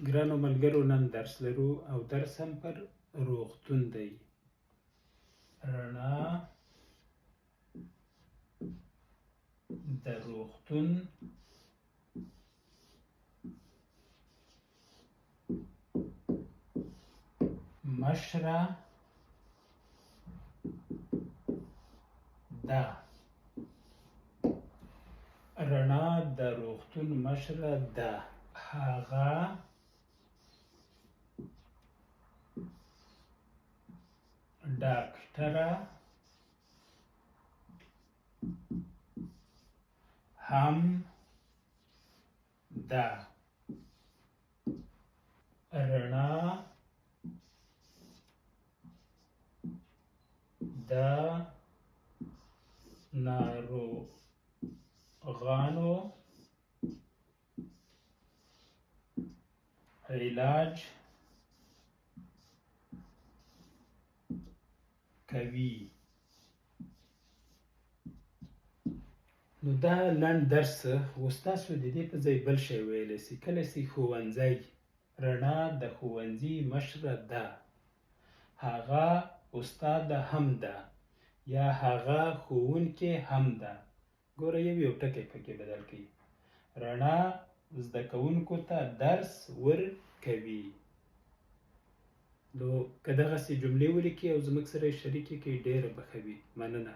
ګرانو ملګرو، نن درس لرو او درس هم پر روغتون دی. رڼا د روغتون مشره ده. رڼا د روغتون مشره ده. هغه ډاکټره هم ده. رڼا د ناروغانو علاج کوي. نو دا لنډ درس اوس تاسو د دې په ځای بل شی ویلی سي. کله سي ښوونځی. رڼا د ښوونځي مشره ده. هغه استاده هم ده یا هغه ښوونکې هم ده. ګوره یو ټکی پکې بدل کړئ. رڼا زده کوونکو ته درس ورکوي. نو که دغسې جملې ولیکئ او زموږ سره یې شریکې کړئ ډېره به ښه وي. مننه.